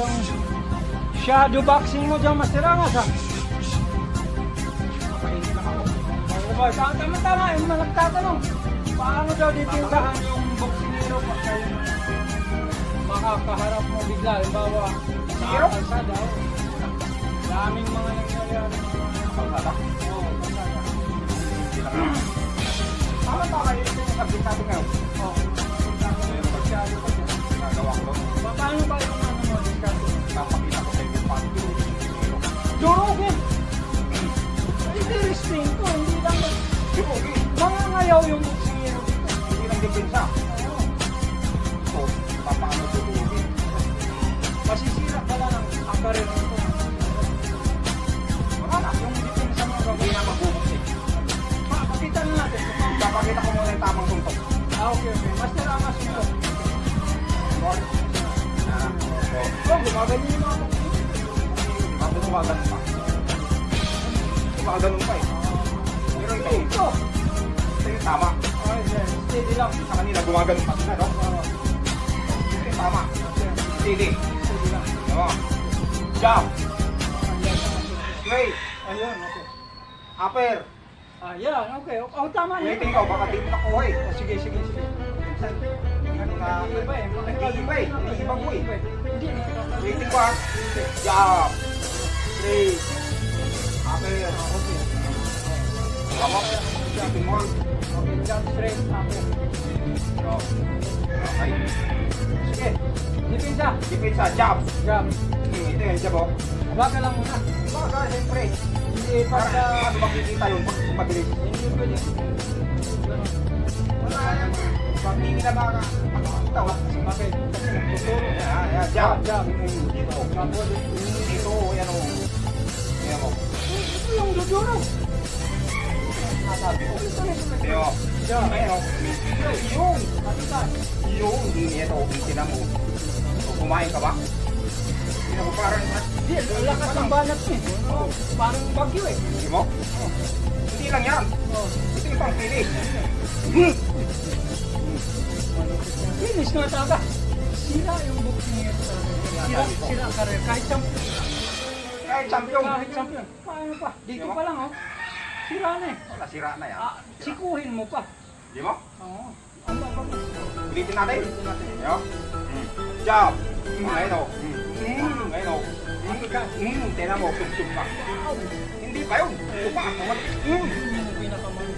yung shadow boxing mo dyan, Master Angas, ha? Papainit lang ako. Boy, tama-tama, yung mga nagtatanong, paano daw dipinsahan yung boxing hero pagka yung makakaharap mo bigla, halimbawa, Hero? sa kalsada, oh. Daming mga nangyayari. Kalsada. Oo, kalsada. Hindi lang ako. Tama yun yung subject natin ngayon. Oo. Pero masyado pa siya. Nagawa ko doon. Paano ba yung ano mo, discussion? Napakita ko sa inyo paano durugin yung hero. Durugin! Interesting to, hindi lang Durugin! mga ngayaw yung boxing hero dito. Hindi lang depensa. Oo. So, paano durugin? Masisira pala ng karir nito. Wala na. Yung depensa mo hindi na magbubuksin. Pakita na natin. Papakita ko muna yung tamang suntok. Okay. Master Angas ito. Sorry. Oh, gumaganyan yung mga boxing. Bakit gumaganon pa? Gumaganon pa eh. Pero ito, Ito. ito yung tama. Ay, steady lang. Sa kanila gumaganon pa sila, no? Ito yung tama. Steady. Steady lang. No? Jump. Straight. Ayun, okay. Upper. Ayan, okay. Oh, tama yan. Waiting ko, baka di mo nakuha eh. Oh, sige. Nag-iiba eh. Nag-iiba ko eh. Hindi. Waiting ko ah. Jump. Straight. Upper. Okay. Tama. Waiting mo. Okay, jump straight. Okay. No. Okay. Sige. Dipinsa. Depensa, jump. Jump. Ito yung jab oh. Baga lang muna. Baga, siyempre. Hindi Para pagka... mas makikita yun pag mabilis. Hindi pwede. Wala yan. Pag hindi na baka makakita wala. Okay. Kasi nagtuturo. Ayan, jump. Jump. Dito. Tapos, Dito, yan o. Yan o. ito yung duduro. Nasabi ko. Ito o. Jump. Ayan o. Yung. Matikas. Yung. Ito, tinan mo. So, kumain ka ba? Tinan mo parang, Hindi, lakas ng banat niya. Oh, parang bagyo eh. hindi mo? Hindi lang yan. Oh. Ito yung pang finish. Finish na talaga. Sira yung boxing niya talaga. Sira ang karir. Kahit champion. Kahit champion. Kahit champion. Paano pa? Dito pa lang oh. Sira na eh. Wala, sira na yan. Sikuhin mo pa. Di mo? Oo. Ang babagos. Ulitin natin. Ulitin natin. Yo. Jump. Ngayon o. Ngayon o. Tinan mo, sub-sub ka. Hindi pa yun. Ito pa. Yun yung pinakamali.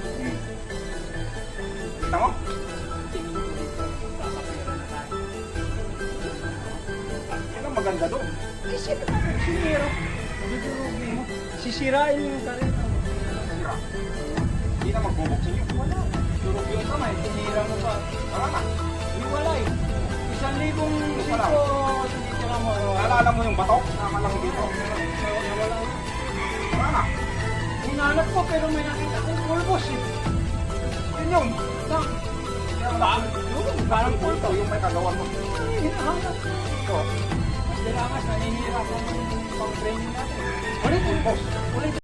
Kita mo? Tingin ko dito. Kakapira na tayo. Yan ang maganda doon. Sinira. Dudurugin mo. Sisirain mo yung karir. Sira. Hindi na magbubuksin yun. Wala. Durugin ka may. Tinira mo pa. Wala na. Hiwalay. 1,000 Wala. siko. Tinitira mo. Naalala mo yung bato? Nakalaki dito. Nawala. Wala na. Hinanap ko pero may nakita kong pulbos eh. Yun yun. Parang Ito pulbos. yung may kagawan mo. Ay, hinahanap ko. Ito. Mas dilangas, naninira ko ng pang-training natin. Ulitin, boss. Ulitin.